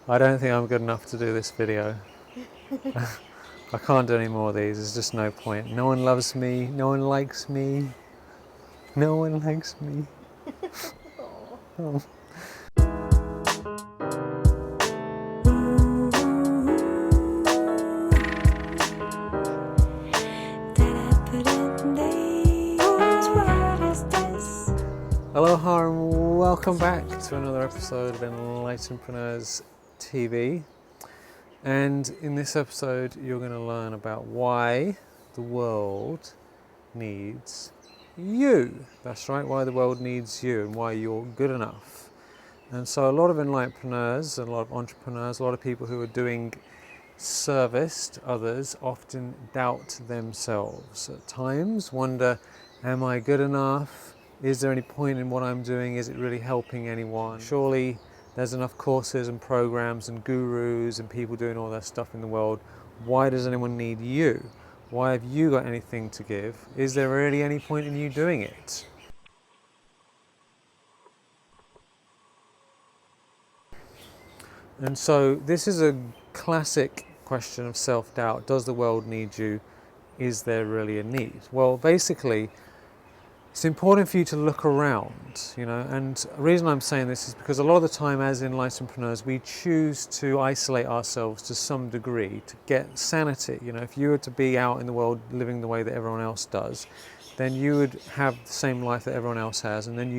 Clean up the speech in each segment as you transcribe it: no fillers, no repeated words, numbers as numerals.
I don't think I'm good enough to do this video. I can't do any more of these, there's just no point. No one loves me, no one likes me, no one likes me. Oh. Aloha and welcome back to another episode of Enlightenpreneurs TV. And in this episode, you're going to learn about why the world needs you. That's right, why the world needs you and why you're good enough. And so a lot of enlightenpreneurs, a lot of entrepreneurs, a lot of people who are doing service to others often doubt themselves. At times wonder, am I good enough? Is there any point in what I'm doing? Is it really helping anyone? Surely there's enough courses and programs and gurus and people doing all that stuff in the world. Why does anyone need you? Why have you got anything to give? Is there really any point in you doing it? And so this is a classic question of self-doubt. Does the world need you? Is there really a need? Well, basically, it's important for you to look around, and the reason I'm saying this is because a lot of the time as enlightenpreneurs, we choose to isolate ourselves to some degree to get sanity. If you were to be out in the world living the way that everyone else does, then you would have the same life that everyone else has, and then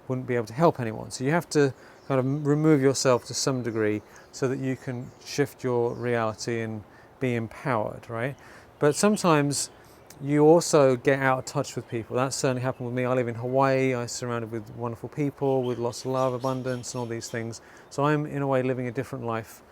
wouldn't be able to help anyone. So you have to kind of remove yourself to some degree so that you can shift your reality and be empowered, right? But sometimes you also get out of touch with people. That certainly happened with me. I live in Hawaii. I'm surrounded with wonderful people, with lots of love, abundance, and all these things. So I'm, in a way, living a different life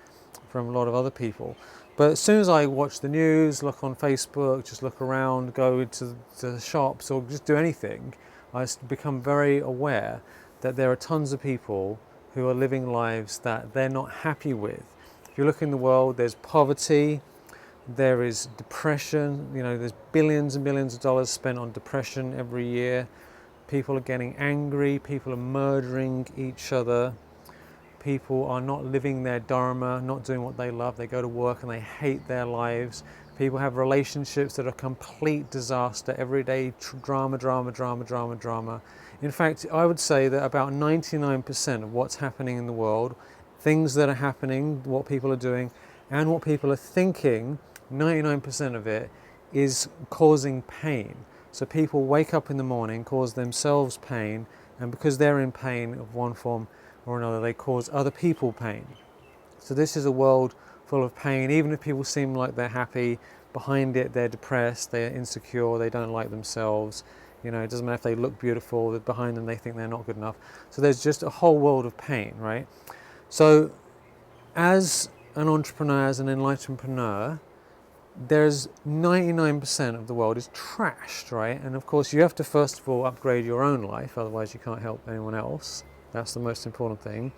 from a lot of other people. But as soon as I watch the news, look on Facebook, just look around, go into the shops, or just do anything, I become very aware that there are tons of people who are living lives that they're not happy with. If you look in the world, there's poverty, there is depression, there's billions and billions of dollars spent on depression every year. People are getting angry, people are murdering each other, people are not living their dharma, not doing what they love. They go to work and they hate their lives. People have relationships that are complete disaster, everyday drama. In fact, I would say that about 99% of what's happening in the world, things that are happening, what people are doing, and what people are thinking, 99% of it is causing pain. So people wake up in the morning, cause themselves pain, and because they're in pain of one form or another, they cause other people pain. So this is a world full of pain. Even if people seem like they're happy, behind it they're depressed, they're insecure, they don't like themselves. It doesn't matter if they look beautiful, behind them they think they're not good enough. So there's just a whole world of pain, right? So as an entrepreneur, as an enlightenpreneur, there's 99% of the world is trashed, right? And of course you have to first of all upgrade your own life, otherwise you can't help anyone else. That's the most important thing.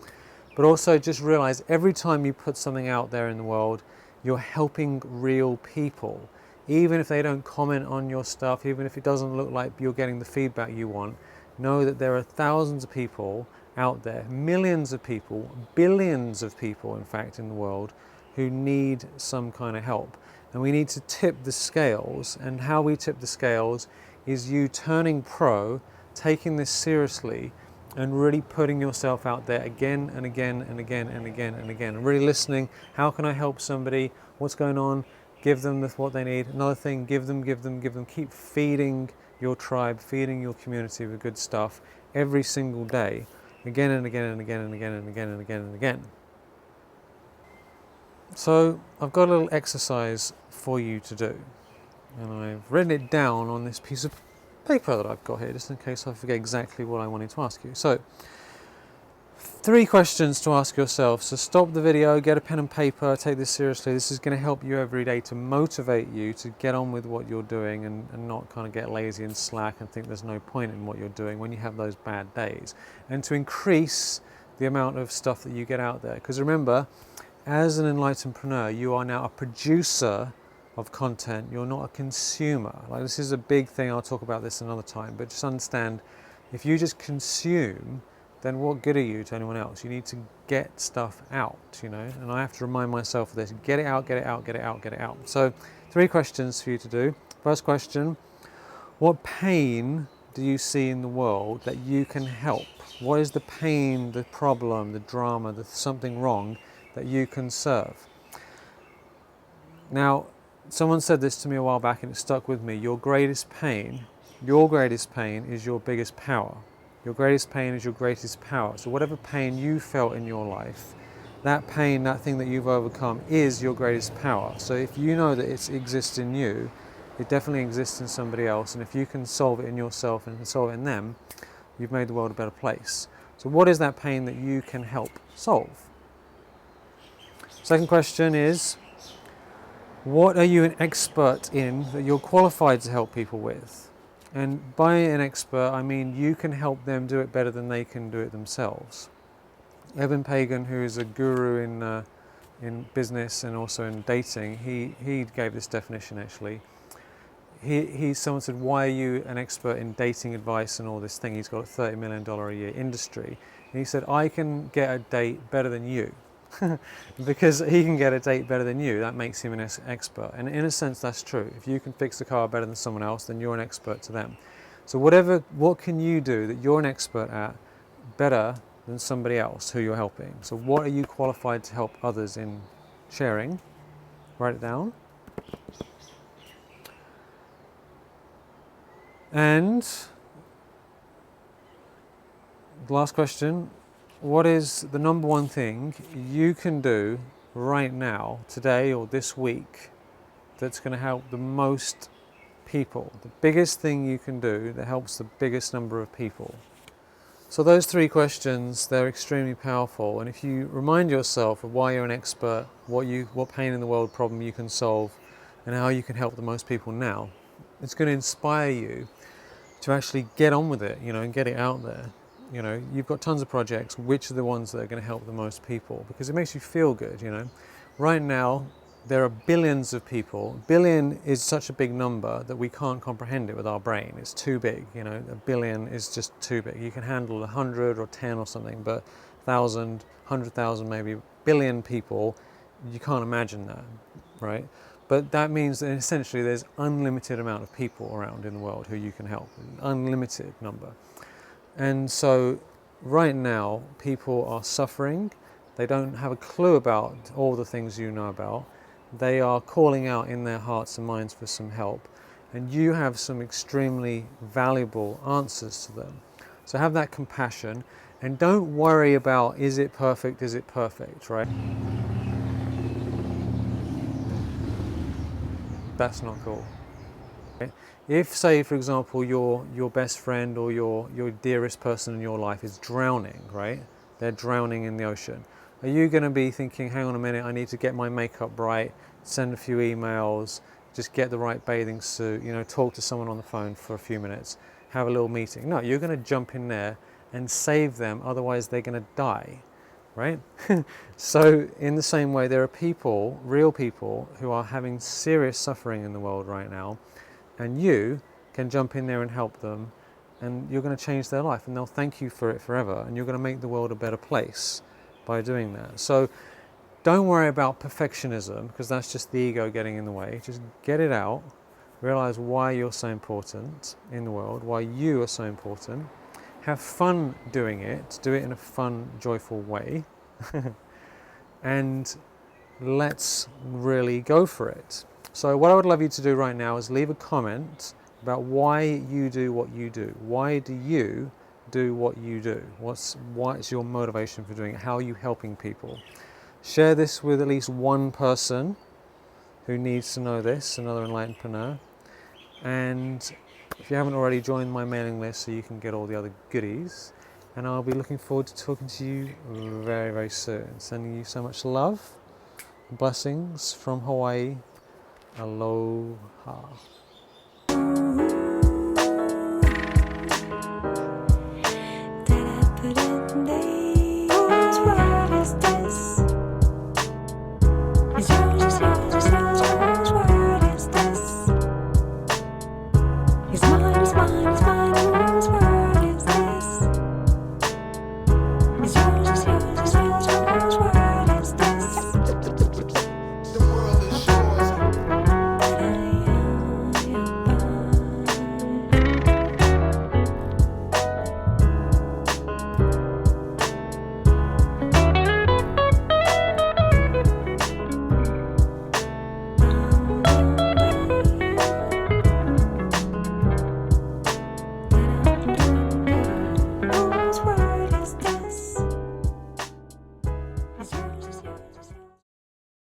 But also just realize every time you put something out there in the world, you're helping real people. Even if they don't comment on your stuff, even if it doesn't look like you're getting the feedback you want, know that there are thousands of people out there, millions of people, billions of people in fact in the world, who need some kind of help. And we need to tip the scales, and how we tip the scales is you turning pro, taking this seriously, and really putting yourself out there again and again and again and again and again, and really listening. How can I help somebody? What's going on? Give them what they need. Another thing, give them. Keep feeding your tribe, feeding your community with good stuff every single day, again and again and again and again and again and again and again. So I've got a little exercise for you to do, and I've written it down on this piece of paper that I've got here, just in case I forget exactly what I wanted to ask you. So 3 questions to ask yourself. So stop the video, get a pen and paper, take this seriously. This is going to help you every day to motivate you to get on with what you're doing and not kind of get lazy and slack and think there's no point in what you're doing when you have those bad days, and to increase the amount of stuff that you get out there. Because remember, as an enlightenpreneur, you are now a producer of content. You're not a consumer. Like, this is a big thing. I'll talk about this another time, but just understand, if you just consume, then what good are you to anyone else? You need to get stuff out, you know, and I have to remind myself of this. Get it out, get it out, get it out, get it out. So 3 questions for you to do. First question, what pain do you see in the world that you can help? What is the pain, the problem, the drama, the something wrong that you can serve? Now, someone said this to me a while back and it stuck with me. Your greatest pain is your biggest power. Your greatest pain is your greatest power. So whatever pain you felt in your life, that pain, that thing that you've overcome is your greatest power. So if you know that it exists in you, it definitely exists in somebody else. And if you can solve it in yourself and solve it in them, you've made the world a better place. So what is that pain that you can help solve? Second question is, what are you an expert in that you're qualified to help people with? And by an expert, I mean you can help them do it better than they can do it themselves. Evan Pagan, who is a guru in business and also in dating, he gave this definition actually. Someone said, why are you an expert in dating advice and all this thing? He's got a $30 million a year industry. And he said, I can get a date better than you. Because he can get a date better than you, that makes him an expert. And in a sense, that's true. If you can fix the car better than someone else, then you're an expert to them. So what can you do that you're an expert at better than somebody else who you're helping? So what are you qualified to help others in sharing? Write it down. And the last question, what is the number one thing you can do right now, today or this week, that's going to help the most people? The biggest thing you can do that helps the biggest number of people. So those 3 questions, they're extremely powerful. And if you remind yourself of why you're an expert, what pain in the world problem you can solve, and how you can help the most people now, it's going to inspire you to actually get on with it, you know, and get it out there. You know, you've got tons of projects. Which are the ones that are going to help the most people? Because it makes you feel good, you know. Right now, there are billions of people. Billion is such a big number that we can't comprehend it with our brain. It's too big, you know. A billion is just too big. You can handle 100 or 10 or something, but 1,000, 100,000 maybe, billion people, you can't imagine that, right? But that means that essentially there's unlimited amount of people around in the world who you can help, an unlimited number. And so right now people are suffering. They don't have a clue about all the things you know about. They are calling out in their hearts and minds for some help. And you have some extremely valuable answers to them. So have that compassion and don't worry about, is it perfect, right? That's not cool. If, say, for example, your best friend or your dearest person in your life is drowning, right? They're drowning in the ocean. Are you going to be thinking, hang on a minute, I need to get my makeup right, send a few emails, just get the right bathing suit, you know, talk to someone on the phone for a few minutes, have a little meeting? No, you're going to jump in there and save them, otherwise they're going to die, right? So in the same way, there are people, real people, who are having serious suffering in the world right now, and you can jump in there and help them, and you're going to change their life, and they'll thank you for it forever, and you're going to make the world a better place by doing that. So don't worry about perfectionism, because that's just the ego getting in the way. Just get it out, realize why you're so important in the world, why you are so important. Have fun doing it, do it in a fun, joyful way, and let's really go for it. So what I would love you to do right now is leave a comment about why you do what you do. Why do you do what you do? What is your motivation for doing it? How are you helping people? Share this with at least one person who needs to know this, another enlightenedpreneur. And if you haven't already, joined my mailing list so you can get all the other goodies. And I'll be looking forward to talking to you very, very soon. Sending you so much love, blessings from Hawaii. Aloha.